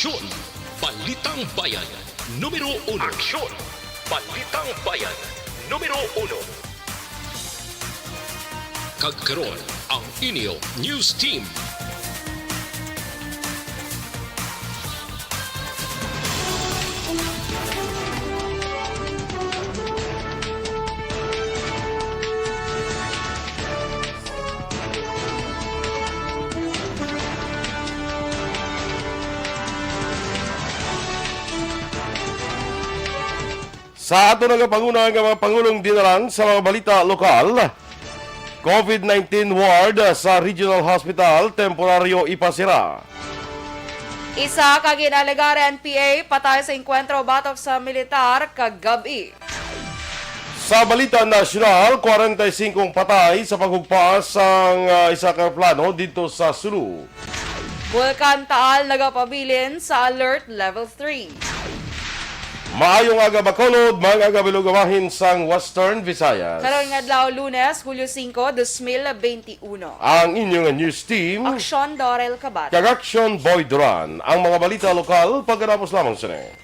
Aksyon, Balitang Bayan, Numero 1. Aksyon, Balitang Bayan, Numero 1. Kagkaroon ang inyong news team. Sa ato nagapanguna ang mga Pangulong Duran sa mga balita lokal, COVID-19 ward sa Regional Hospital, temporaryo ipasira. Isa ka ginalagar NPA patay sa enkwentro batok sa militar kagabi. Sa balita nasyonal, 45 patay sa paghugpaas ang isa ka plano dito sa Sulu. Bulkan Taal nagapabilin sa Alert Level 3. Maayong aga Bacolod, mga aga Bilugawahin sang Western Visayas. Karong adlaw Lunes, Hulyo 5, 2021. Ang inyong news team, Aksyon Dorel Kabat. Aksyon Boy Duran. Ang mga balita lokal, pagkatapos lamang sila.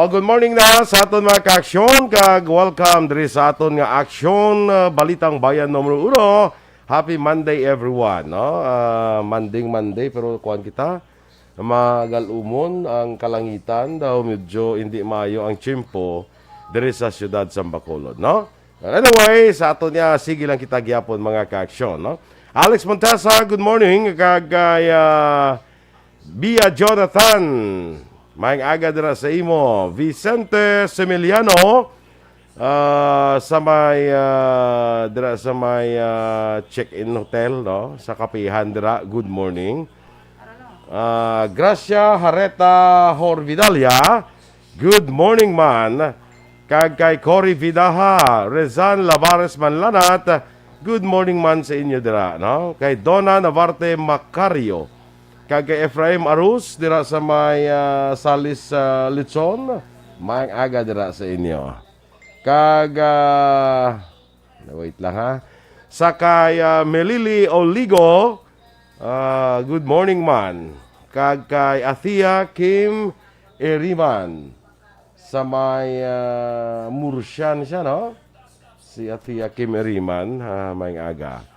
Good morning na sa aton mga ka-aksyon, kag welcome diri sa aton nga aksyon, Balitang Bayan Numero 1. Happy Monday everyone, no? Monday pero kuan kita magalumon ang kalangitan daw medyo hindi maayo ang tiyempo diri sa siyudad sa Bacolod, no? Anyway, sa aton niya sige lang kita gyapon mga ka-aksyon, no? Alex Montesa, good morning, kag Bia Jonathan. Maayong aga dira sa imo, Vicente Semiliano, sa may dira sa may check-in hotel, no, sa Kapihan dira. Good morning. Gracia Hareta Horvidalia, good morning man. Kag kay Cory Vidaha, Rezan Lavares Manlanat, good morning man sa inyo dira, no. Kay Donna Navarte Macario, kag Efraim Arus dira sa may Salis Lechon, maayong aga dira sa inyo. Kag wait lang ha. Sa kay Melili Oligo, good morning man. Kag kay Athia Kim Eriman sa may Mursian siya, no? Si Athia Kim Eriman, maayong aga.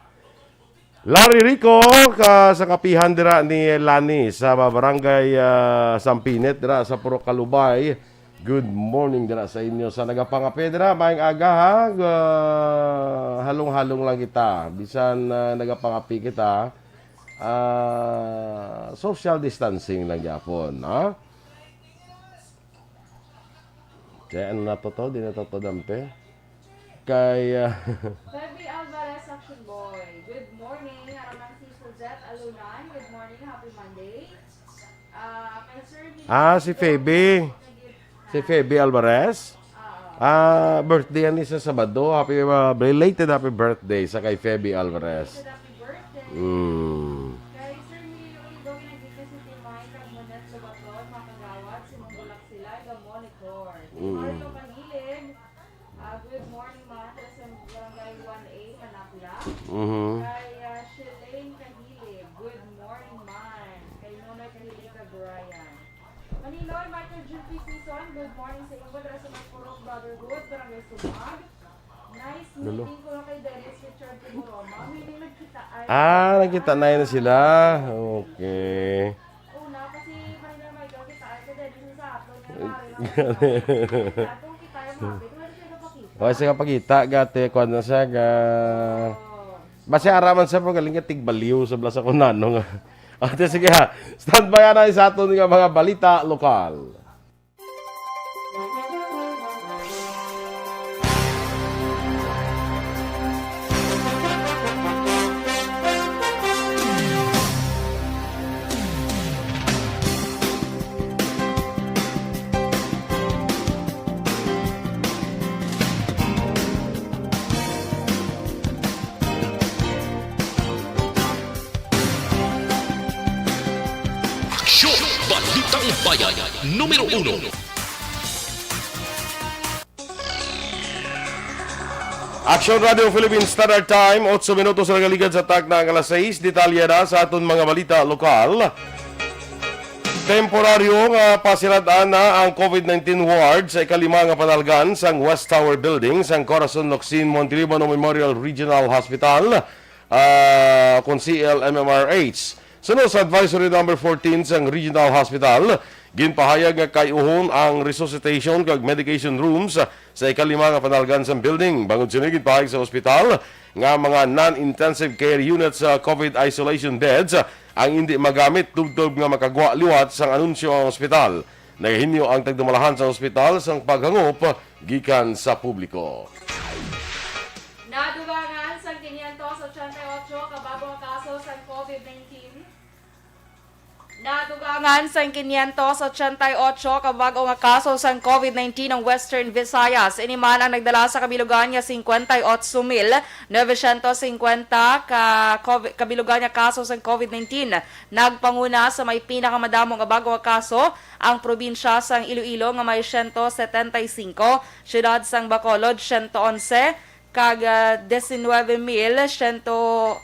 Larry Rico sa kapihan dira ni Lani sa barangay Sampinet dira sa Puro Kalubay. Good morning dira sa inyo sa nagapangape dira, maayong aga ha. Halong-halong lang kita. Bisan nagapangape kita, social distancing lang gyapon, ha. Kaya ano na to? Di na to dampe. Kaya Baby Alvarez, Action Boy. Good morning. Haraman si Suzette Alunan. Good morning. Happy Monday. si Feby. Si Feby Alvarez. Birthday yan sa Sabado. Happy belated happy birthday sa kay Feby Alvarez. Happy birthday. Kay Sir Milo Ulido, nagdito si Timay, Carmonet, Lubaton, Makagawad, Simumbulak sila, Gamonitor. Marlo Panilin. Good morning mga sa Barangay 1A, Manapla. Kay Shelane Kahili, good morning man. Kay Nonoy Kahili, Cagayan. Maniloy, Michael G.P. Season, good morning sa inyo. Dara sa Magpurok Brotherhood, Barangay Sumag. Nice meeting ko lang kay Dennis Richard Timoroma. Hindi nagkita ay. Nagkita na yun sila. Okay. Una, kasi Manila Michael, kita ay ka Dennis sa upload na narin. Atong kita yung mapit. Wala siya napakita. O, siya kapagita, gati, kwan na siya, basi araman sa galing ka tigbaliw sa blasa ko nanong. Ate, sige ha, stand by na sa ato nga mga balita lokal. Balitang Bayan, Numero 1. Aksyon Radio Philippines Standard Time, 8 minutos na nagaligad sa tak na alas 6. Detalye na sa aton mga balita lokal. Temporaryo nga pasiratan na ang COVID-19 ward sa ikalima nga panalgan sang West Tower Building sang Corazon Locsin Montelibano Memorial Regional Hospital kung CLMMRH. Sunod sa Advisory Number 14 sang Regional Hospital, ginpahayag nga kayuhon ang resuscitation kag medication rooms sa ikalima nga panalgan sang building. Bangod sini ginpahayag sa ospital nga mga non-intensive care units sa COVID isolation beds ang hindi magamit tubtob nga makagwa liwat sang anunsyo ang ospital. Nagahinyo ang tagdumalahan sa ospital sang paghangop gikan sa publiko. Nadugangan sa 588 kababong kaso sa COVID-19. Nadugangan sa 588 kabago nga kaso sa COVID-19 ng Western Visayas. Iniman ang nagdala sa kabilugan nga 58,950 kabilugan nga kaso sa COVID-19. Nagpanguna sa may pinakamadamong nga bago nga kaso ang probinsya sang Iloilo nga may 175, syudad sang Bacolod 111, kag 19,100 o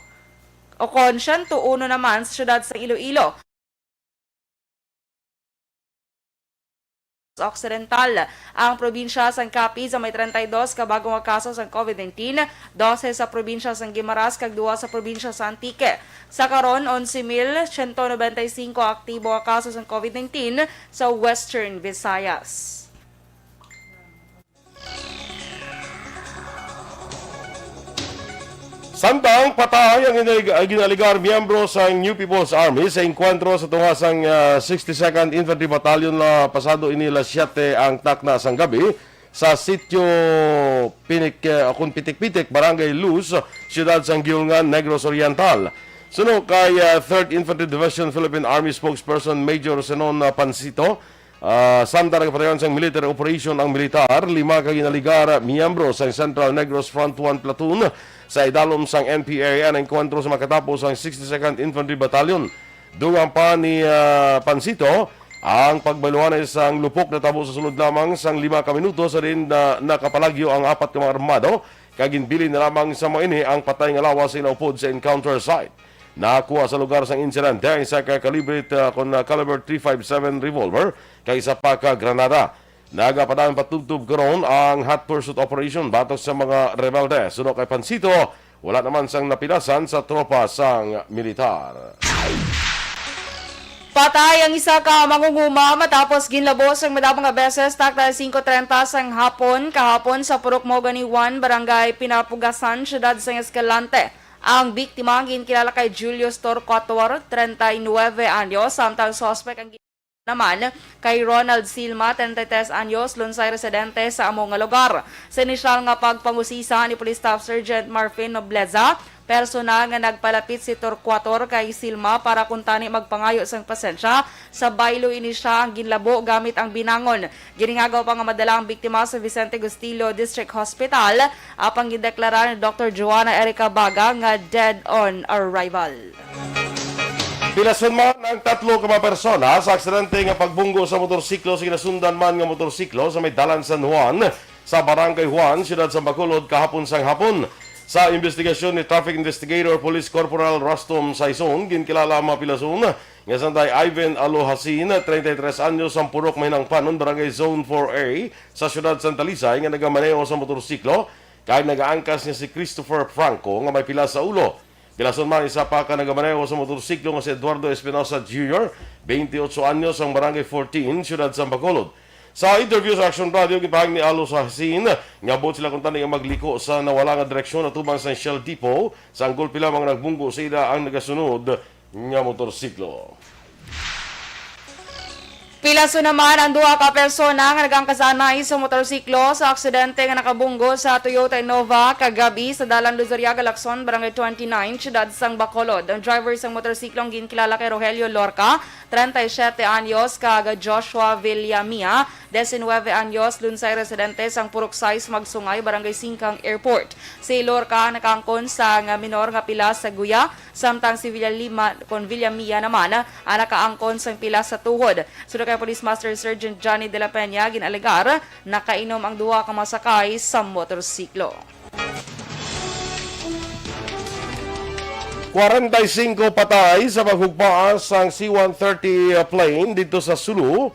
kon 101 naman sa syudad sang Iloilo. Occidental. Ang probinsya sang Capiz may 32 kabagong kaso sa COVID-19, 12 sa probinsya sang Guimaras kag 2 sa probinsya sa Antique. Sa karon 11,195 aktibo nga kaso sa COVID-19 sa Western Visayas. Samtang patay ang ginaligar miyembro sa New People's Army sa enkwentro sa tungasang 62nd Infantry Battalion na pasado inila 7 ang takna sang gabi sa sitio Pitik-Pitik, Barangay Luz, siyudad sang Giulngan, Negros Oriental. Suno kay 3rd Infantry Division Philippine Army spokesperson Major Senon Pansito, samtang nagpatayon sang military operation ang militar, 5 kaginaligar miyembro sa Central Negros Front 1 Platoon sa idalom sang NPA ang enkwentro sa makatapos ang 62nd Infantry Battalion. Dungang pa ni Pansito ang pagbaluan ay sang lupok na tabo sa sulod lamang sang 5 minuto sa rin na nakapalagyo ang 4 ka mga armado kaginbili na lamang sa mga ini ang patay nga lawas sa inaupod sa encounter site. Nakakuha sa lugar sang insidente ang isa ka caliber caliber .357 revolver kay isa pa ka granada. Nagapadaan patubtub karon ang hot pursuit operation batok sa mga rebelde. Suno kay Pansito, wala naman sang napilasan sa tropa sang militar. Patay ang isa ka mangunguma matapos ginlabos ang madamang beses takdal 5:30 sang hapon kahapon sa Purok Mogani 1, Barangay Pinapugasan, siyudad sang Escalante. Ang biktima ginkilala kay Julius Torquator, 39 anyos, samtang suspect ang naman kay Ronald Silma, 33 anyos, lunsay residente sa among nga lugar. Sa inisyal nga pagpangusisa ni Police Staff Sergeant Marfin Nobleza, personal nga nagpalapit si Torquator kay Silma para kuntani magpangayo sang pasensya. Sa baylo ini siya ang ginlabo gamit ang binangon. Giningagaw pa nga madala ang biktima sa Vicente Gustillo District Hospital. Apang gideklara ni Dr. Joanna Erica Baga nga dead on arrival. Pilason man ang 3 ka mga persona sa aksidente nga pagbunggo sa motorsiklo sa ginasundan man nga motorsiklo sa may dalan San Juan sa Barangay Juan, siyudad sa Bacolod kahapon sang hapon. Sa investigasyon ni Traffic Investigator Police Corporal Rastom Saison, ginkilala ang mga pilason nga sanday Ivan Alohasin, 33 anyos, ang purok Mahinang Panon, Barangay Zone 4A sa siyudad Santa Lisay nga nagamaneho sa motorsiklo kaya nagaangkas niya si Christopher Franco nga may pila sa ulo. Pilason man isa pa ka nagamaneho sa motorsiklo nga si Eduardo Espinosa Jr., 28 anyos, ang Barangay 14, siyudad sa Bacolod. Sa interview sa Aksyon Radio, gipahag ni Alo Sahasin nga bot sila kung tani nga magliko sa nawala nga direksyon at tubang sa Shell Depot sa anggol pila mga nagbunggo sa ila ang nagasunod nga motorsiklo. Pilaso naman ang duha ka persona nga nagangkasanay sa motorsiklo sa aksidente nga nakabunggo sa Toyota Innova kagabi sa Dalan Luzuriaga, Lacson, Barangay 29, siyudad sang Bacolod. Ang driver sang motorsiklong ginkilala kay Rogelio Lorca, 37 anyos, kag Joshua Villamia, 19 anyos, lunsay residente sang Puruksay, Magsungay, Barangay Singkang Airport. Si Lorca nakangkon sa nga minor nga pilas sa guya, samtang si Villamia naman ang nakaangkon sa pilas sa tuhod. Sudo kay Police Master Sergeant Johnny De La Peña, ginalegar nakainom ang duha ka masakay sa motorsiklo. 45 patay sa paghugpaas ang C-130 plane dito sa Sulu.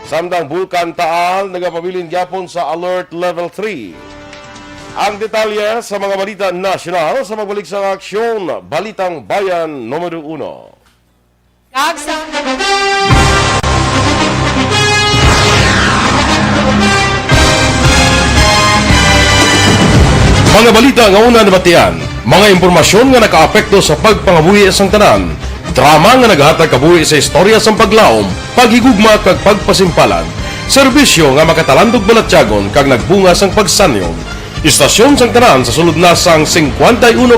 Samtang Bulkan Taal nagapabilin gyapon sa Alert Level 3. Ang detalye sa mga balita nasyonal sa magbalik sa aksyon, Balitang Bayan Numero 1. Mga balita nga una nabatian, mga impormasyon nga nakaapekto sa pagpangabuhi sang tanan, drama nga naghatag kabuhi sa istorya sang paglaom, paghigugma kag pagpasimpalan, serbisyo nga makatalandog balatyagon kag nagbunga sang pagsanyon, istasyon sang tanan sa sulod na sang 51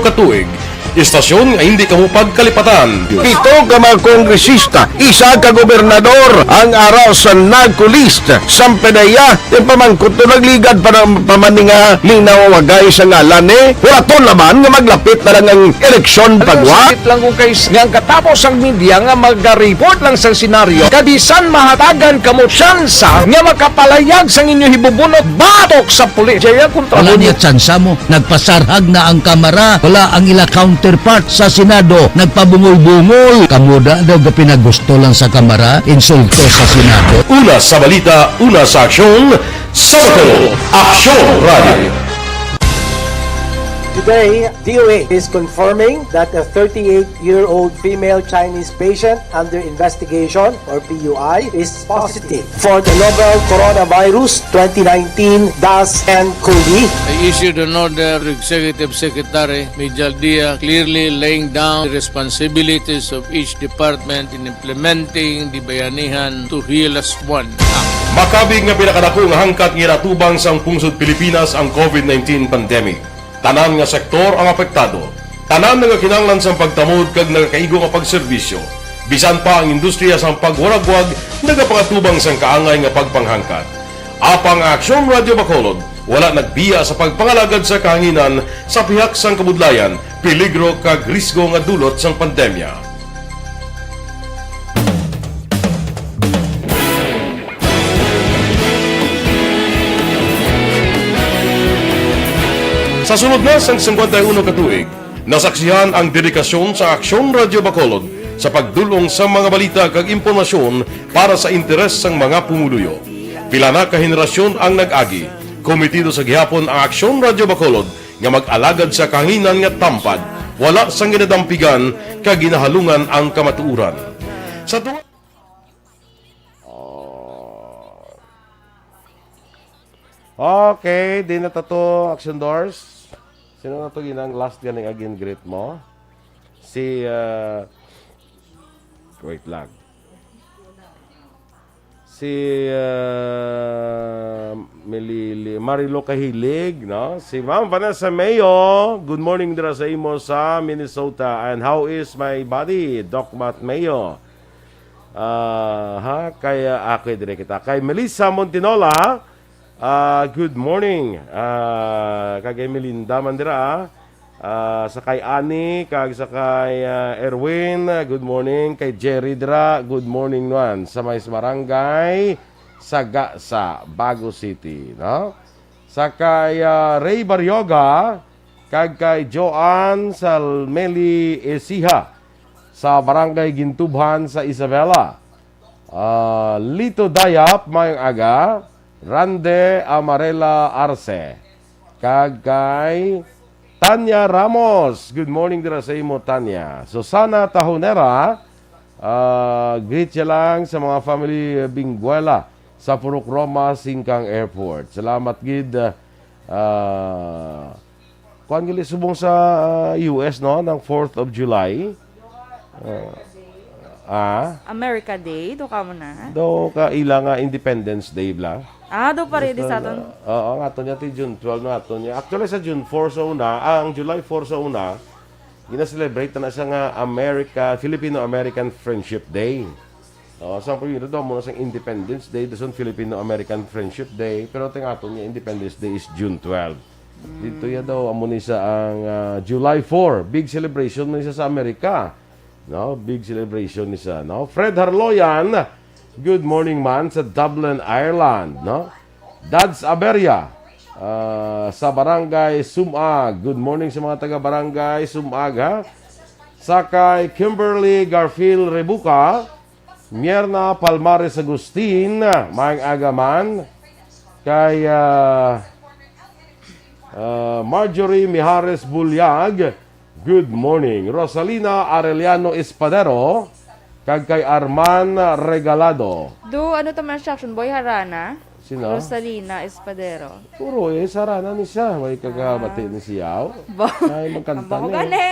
katuig, istasyon nga hindi kamupag kalipatan. Pito ka mga kongresista, isa ka gobernador ang araw sa nagkulist sa pedaya yung pamangkot to nagligad para pamaninga linaw wagay sa ngalan wala to naman nga maglapit na lang ang eleksyon pagwa lang kung kayo nga katapos ang media nga mag-report lang sa senaryo kabisan mahatagan kamo tsansa nga makapalayag sa inyo hibubunot batok sa pulis jaya kontra wala niya tsansa mo, nagpasarhag na ang kamera, wala ang ila counterpart sa Senado, nagpabungol-bungol. Kamuda daw ga pinagusto lang sa kamera, insulto sa Senado. Una sa balita, una sa aksyon, Sabado, Aksyon Radio. Today, DOA is confirming that a 38-year-old female Chinese patient under investigation, or PUI, is positive for the novel coronavirus 2019-10-CoV. I issued an order to Executive Secretary Major Dia clearly laying down the responsibilities of each department in implementing the Bayanihan to Heal as One Act. Makabig nga pinakadako nga hangkat nga natubang sang pungsod Pilipinas ang COVID-19 pandemic. Tanan nga sektor ang apektado. Tanan nga kinahanglan sang pagtamod kag nagakaigo nga pagserbisyo. Bisan pa ang industriya sang pagwaragwag nagapangatubang sang kaangay nga pagpanghangkat. Apang Aksyon Radio Bacolod wala nagbiya sa pagpangalagad sa kahanginan sa pihak sang kabudlayan, peligro kag risgo nga dulot sang pandemya. Sa sunod na sang 51 katuig, nasaksihan ang dedikasyon sa Aksyon Radio Bacolod sa pagdulong sa mga balita kag impormasyon para sa interes sang mga pumuluyo. Pila na ka henerasyon ang nag-agi, komitido sa gihapon ang Aksyon Radio Bacolod nga mag-alagad sa kahanginan nga tampad, wala sang ginadampigan kag ginahalungan ang kamatuuran. Sa Okay, di na tato Action Doors. Sino na to ginang last ganing again greet mo? Si wait lang. Si Marilo Kahilig, no? Si Ma'am Vanessa Mayo. Good morning dira sa imo sa Minnesota. And how is my body? Doc Matt Mayo. Kaya ako dire kita. Kay Melissa Montinola. Good morning. Kagay Melinda Mandira. Sa kay Ani, kag sa kay Erwin, good morning. Kay Jerry Dra, good morning naman. Sa may Barangay Saga sa Bago City, no? Sa kay Ray Baryoga, kag kay Joanne Salmeli Esiha sa Barangay Gintubhan sa Isabela. Lito Dayap, mayong aga. Rande Amarela Arce. Kagay Tanya Ramos. Good morning dira sa imo, Tanya. Susana Tahonera. Greet siya lang sa mga family Bingguela sa Purok Roma, Singkang Airport. Salamat gid. Kuan gili subong sa US, no, ng 4th of July. America Day, do ka mo na. Do ka ila nga Independence Day bla. Do pa rin sa aton. Oo, nga to niya ti June 12 na to niya. Actually sa June 4 sa una, ang July 4 sa una, gina-celebrate na siya nga Filipino-American Friendship Day. Sa primero daw muna sa Independence Day, doon Filipino-American Friendship Day, pero tingnan ato niya Independence Day is June 12. Dito ya daw amo ni sa ang July 4, big celebration ni sa Amerika. No, big celebration ni sa, no. Fred Harloyan, good morning man sa Dublin, Ireland, no. Dads Aberia sa Barangay Sumag. Good morning sa mga taga Barangay Sumag, ha. Sakay Kimberly Garfield Rebuca, Mierna Palmares Agustin, maayong agaman kay Marjorie Mijares Bulyag, good morning. Rosalina Arellano Espadero, kag kay Arman Regalado. Ano to man siya, action boy harana? Sino? Rosalina Espadero. Puro sarana ni siya. May kagabati ni siyaw. Ay, magkanta Hamba ko ni. gani.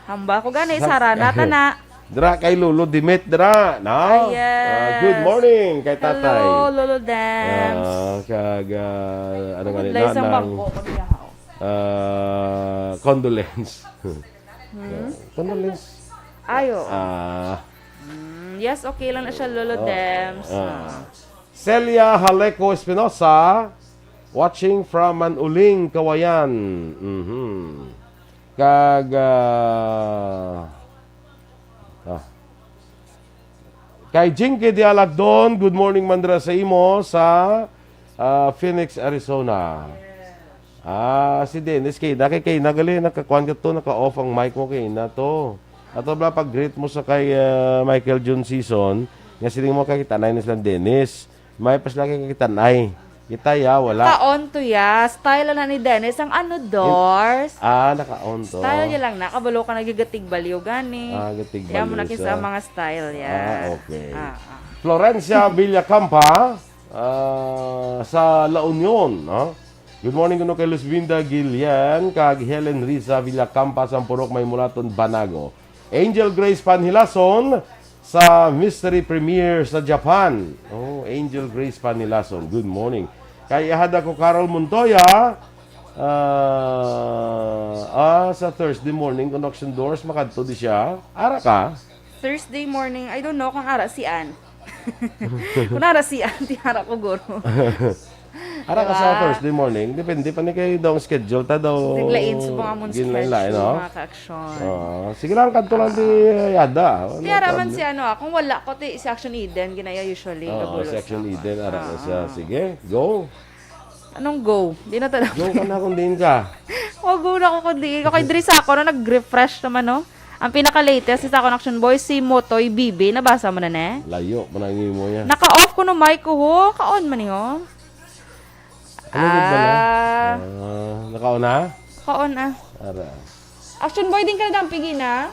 Hamba ko gani, sarana ta na. Dra kay Lolo Dimet, dra. No? Yes. Good morning kay tatay. Hello, Lolo Dams. Ano nga nila? Lay sa bangko ko niya. Condolence. Condolence. Ayo. Yes, okay lang na siya, Lolo Dams. Celia Haleco Espinosa, watching from Manuling, Kawayan. Kay Jinky Dialagdon, good morning mandra sa imo sa Phoenix, Arizona. Si Dennis kay nagali nakakuan ka to, naka-off ang mic mo kay na to. Ato bla pag greet mo sa kay Michael June Season, nga siling mo kay kitanay ni Dennis. May pas lagi kay kitanay. Kita ya wala. Naka-on to ya. Style na ni Dennis ang doors. Naka-on to. Style niya lang na. Kabalo ka nagigatig baliw gani. Gatig Kaya mo baliw nakin sa- sa mga style ya. Okay. Florencia Villacampa sa La Union, no? Good morning kuno kay Luzvinda Gillian, kag Helen Riza Villacampa sa Purok Maymulaton, Banago. Angel Grace Panhilason sa Mystery Premiere sa Japan. Angel Grace Panhilason. Good morning. Kay ihada ko Carol Montoya sa Thursday morning conduction doors makadto di siya. Ara ka? Thursday morning, I don't know kung ara si Ann. Kung ara si Ann, ti ara ko guro. Ara ka sa Thursday morning, depende pa ni kayo daw ang schedule ta daw. Tiglain sa mga mong schedule, no? mga ka-aksyon. Sige lang, kanto lang di yada. Ti ara man si kung wala ko si Aksyon Eden, ginaya usually. kabulos Section ako. Eden, ara ka siya. Sige, go. Anong go? Di na talaga. Go ka na kung din ka. Go na ako kundi. Okay, Dres ako na nag-refresh naman, no? Ang pinaka-latest is ako ng Action Boy, si Motoy Bibi. Nabasa mo na, ne? Layo, manangin mo yan. Naka-off ko no mic ko, ho. Ka-on man, ho. Ano ba na? Nakauna? Ka-on, Ara. Action Boy din ka na dampigi na.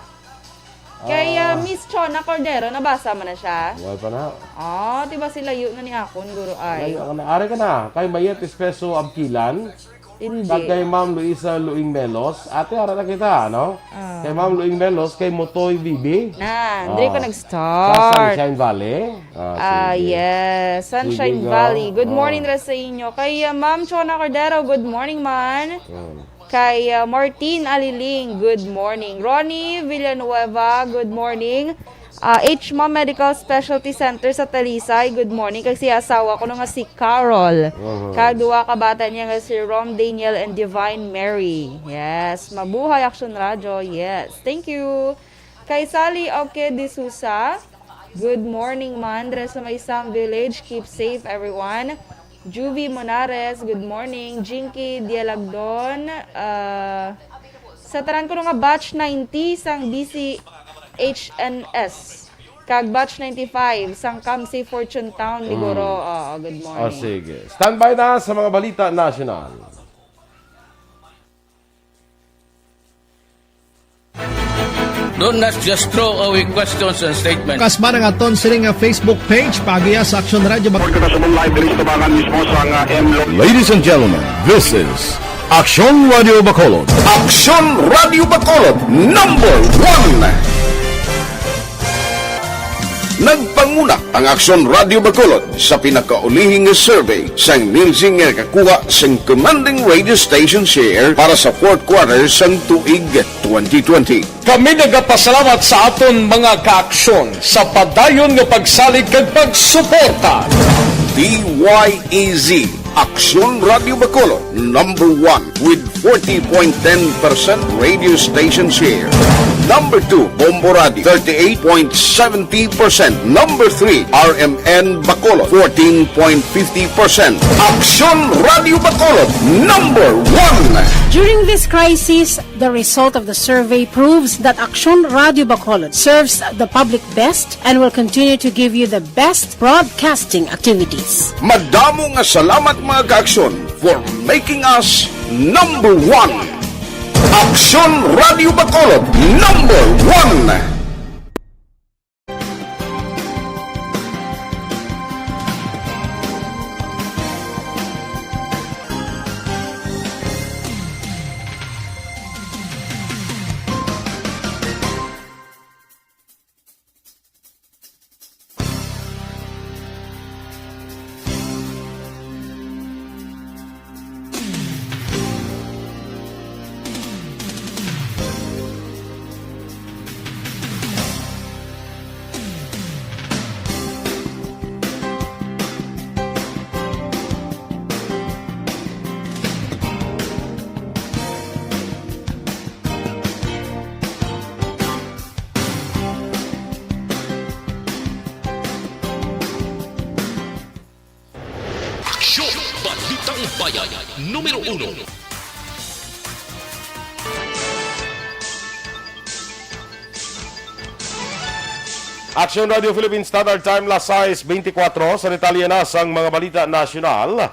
Kay Miss Chona Cordero, nabasa mo na siya. Wala pa na. Diba sila yun na ni Akon, guro ay. Layo ka na. Ari ka na. Kay Mayet Espeso Abkilan. Hindi. Kag kay Ma'am Luisa Luing Melos. Ate, ara na kita, no? Kay Ma'am Luing Melos, kay Motoy Bibi. Hindi ko Sa nag-start. Sunshine Valley. Sige. Yes. Sunshine Sige, Valley. Good go. morning rin sa inyo. Kay Ma'am Chona Cordero, good morning, man. Kay Martin Aliling, good morning. Ronnie Villanueva, good morning. H-Mom Medical Specialty Center sa Talisay, good morning. Kay si asawa ko nga si Carol. Kag duwa ka bata niya nga si Rom Daniel and Divine Mary. Yes. Mabuhay Action Radio. Yes. Thank you. Kay Sally Oke de Sousa, good morning man. Dres sa may Sam Village. Keep safe everyone. Juvie Monares, good morning. Jinky Dialagdon, sa taran ko nga batch 90 sang BCHNS. Kag batch 95 sang Kamsi Fortune Town, Liguro. Good morning. Sige. Standby na sa mga balita national. Do not just throw away questions and statements. Kasma ng aton sining nga Facebook page pagiya sa Aksyon Radio. Ladies and gentlemen, this is Aksyon Radio Bacolod. Aksyon Radio Bacolod, #1. Nagpanguna ang Aksyon Radio Bacolod sa pinakaulihing survey sang Nielsen nga kakuha sang commanding radio station share para sa fourth quarter sang tuig 2020. Kami nagapasalamat sa aton mga kaaksyon sa padayon nga pagsalig kag pagsuporta. DYEZ Aksyon Radio Bacolod, number 1 with 40.10% radio station share. Number 2, Bombo Radio, 38.70%. Number 3, RMN Bacolod, 14.50%. Aksyon Radio Bacolod, number 1. During this crisis, the result of the survey proves that Aksyon Radio Bacolod serves the public best and will continue to give you the best broadcasting activities. Madamo nga salamat mga kaaksyon for making us number 1. Aksyon Radio Bacolod, number 1. Aksyon! Balitang Bayan, Numero 1. Aksyon Radio Philippines Standard Time, las 6:24 sa detalye na sang mga balita nasyonal.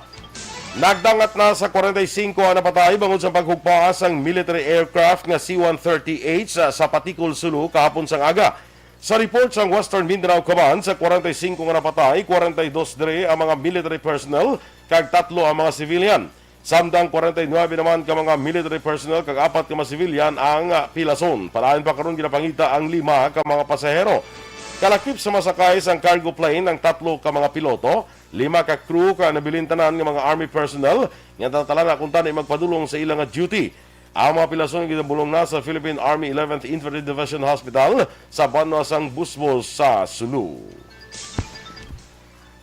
Nagdangat na sa 45 ang napatay bangod sa paghugpaas ang military aircraft nga C-130H sa Patikul, Sulu kahapon sang aga. Sa report sa Western Mindanao Command, sa 45 nga napatay, 42 dire ang mga military personnel kag 3 ang mga civilian. Samtang 49 naman ka mga military personnel kag 4 ka mga civilian ang pilason. Palain pa karon ginapangita ang 5 ka mga pasahero. Kalakip sa masakay sang cargo plane ang 3 ka mga piloto, 5 ka crew ka nabilintanan ng mga army personnel nga tatala kung tani magpadulong sa ilang duty. Ang mga pilason ginabulong na sa Philippine Army 11th Infantry Division Hospital sa Banwasang Busbos sa Sulu.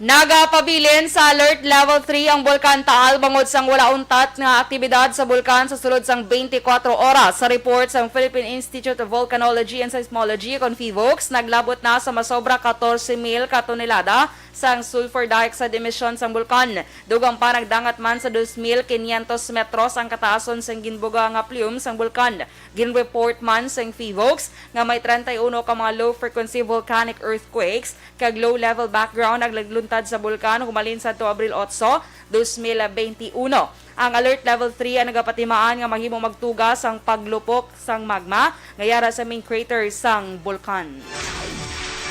Nagapabilin sa Alert Level 3 ang Bulkan Taal bangod sang wala untat nga aktibidad sa bulkan sa sulod sang 24 oras. Sa report sa Philippine Institute of Volcanology and Seismology kon PHIVOLCS, naglabot na sa masobra 14,000 ka tonelada sang sulfur dioxide emission sang bulkan. Dugang pa nagdangat man sa 2,500 metros ang kataason sang ginbuga nga plume sang bulkan. Ginreport man sang PHIVOLCS nga may 31 ka mga low frequency volcanic earthquakes kag low level background nagluntad sa bulkan humalin sa Abril 8, 2021. Ang Alert Level 3 ang nagapatimaan nga mahimong magtugas ang paglupok sang magma ngayara sa main crater sang bulkan.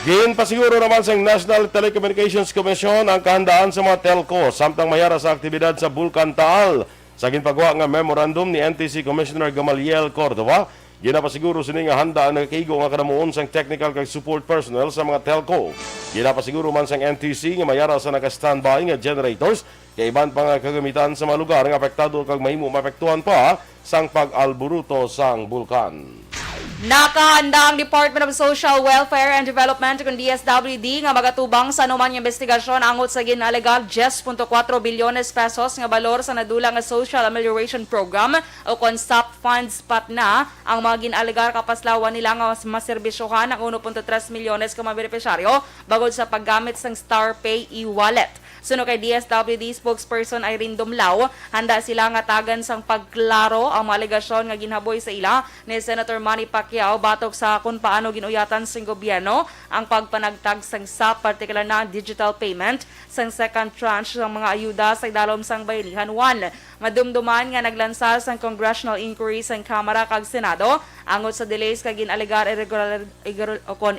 Ginpasiguro naman sa National Telecommunications Commission ang kahandaan sa mga telco samtang mayara sa aktibidad sa Bulkan Taal. Sa ginpagawa nga memorandum ni NTC Commissioner Gamaliel Cordova, ginapasiguro sini nga handa ang nagkaigo nga kanamuon sang technical kag support personnel sa mga telco. Ginapasiguro man sang NTC nga mayara sa naka-standby nga generators kay iban pa nga kagamitan sa mga lugar nga apektado kag mahimo maapektuhan pa sang pag-alburuto sang bulkan. Nakahanda ang Department of Social Welfare and Development kung DSWD nga magatubang sa anuman investigasyon angot sa ginalegal 10.4 bilyones pesos nga balor sa nadula nga Social Amelioration Program o kon SAP funds pat na ang mga ginalegar kapaslawan nila nga maserbisyohan ang 1.3 milyones ka mga benepisyaryo bagod sa paggamit sang Star Pay e-wallet. Suno kay DSWD spokesperson Irene Dumlao, handa sila nga tagan sang pagklaro ang mga alegasyon nga ginhaboy sa ila ni Senator Manny Pacquiao batok sa kung paano ginuyatan sang gobyerno ang pagpanagtag sang SAP, partikular na digital payment sang second tranche sang mga ayuda sa idalom sang Bayanihan 1. Madumduman nga naglansar sang congressional inquiry sang Kamara kag Senado angot sa delays kag ginalegar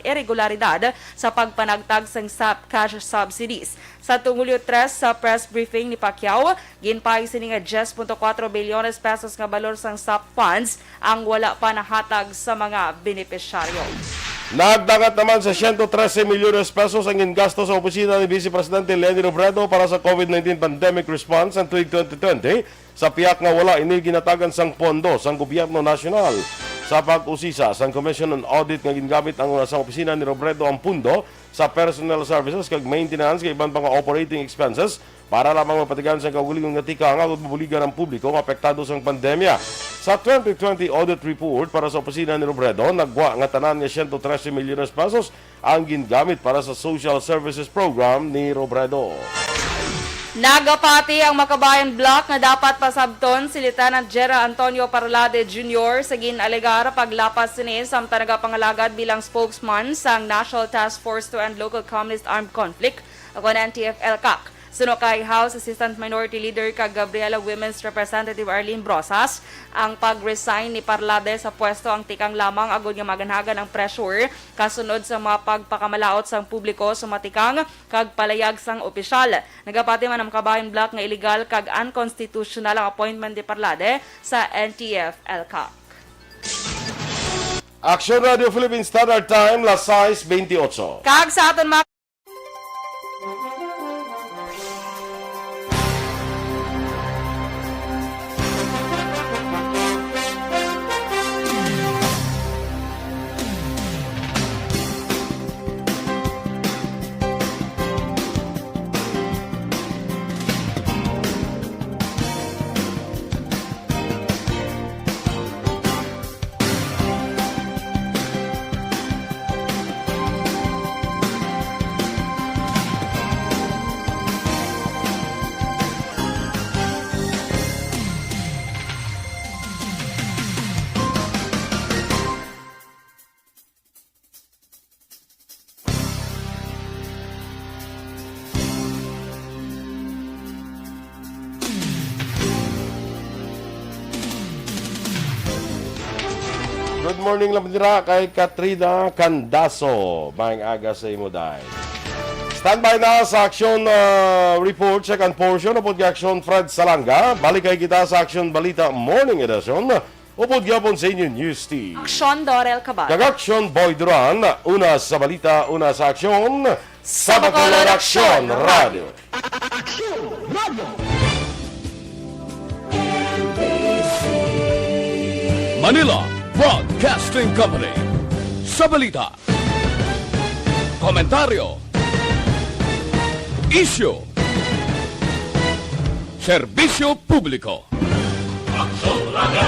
irregularidad sa pagpanagtag sang SAP cash subsidies. Sa Tungulyo 3 sa press briefing ni Pacquiao, ginpahay sini nga 10.4 bilyones pesos nga balor sang SAP funds ang wala pa nahatag sa mga benepisyaryo. Nagdangat naman sa 113 milyones pesos ang ingasto sa opisina ni Vice Presidente Leni Robredo para sa COVID-19 pandemic response ang tuig 2020 sa piyak nga wala ini ginatagan sang pondo sang gobyerno nasyonal. Sa pag-usisa sang Commission on Audit nga gingamit ang sa opisina ni Robredo ang pundo sa personnel services kag maintenance kag iban pang operating expenses para lamang mapatigan sa kaugalingon nga tika nga bubuligan ang publiko nga apektado sang pandemya. Sa 2020 audit report para sa opisina ni Robredo, nagwa nga tanan nga 113 milyones pesos ang gingamit para sa social services program ni Robredo. Nagapati ang Makabayan Block na dapat pasabton si Lieutenant General Antonio Parlade Jr. sa ginalegar paglapas sini sa nagapangalagad bilang spokesman sa National Task Force to End Local Communist Armed Conflict o NTF-LCAC. Suno kay House Assistant Minority Leader kag Gabriela Women's Representative Arlene Brosas, ang pag-resign ni Parlade sa pwesto ang tikang lamang agud nga maganhagan ang pressure kasunod sa mga pagpakamalaot sang publiko sa matikang kag palayag sang opisyal. Nagapati man ang Kabayan Block nga illegal kag unconstitutional ang appointment ni Parlade sa NTF-LCAC. Aksyon Radio Philippine Standard Time, las 6:28. Kag sa aton mga Good morning labdira kay Katrina Candaso. Maayong aga sa imo dahil. Standby na sa Aksyon report, second portion. Upod ka Aksyon Fred Salanga. Balik kay kita sa Aksyon Balita Morning Edition. Upod yapon sa inyo News Team. Aksyon Dorel Cabal. Kag Aksyon Boy Duran. Una sa Balita, una sa Aksyon. Sa Bacolod Aksyon Radio. Manila Broadcasting Company. Sa balita, komentaryo, issue, serbisyo publiko.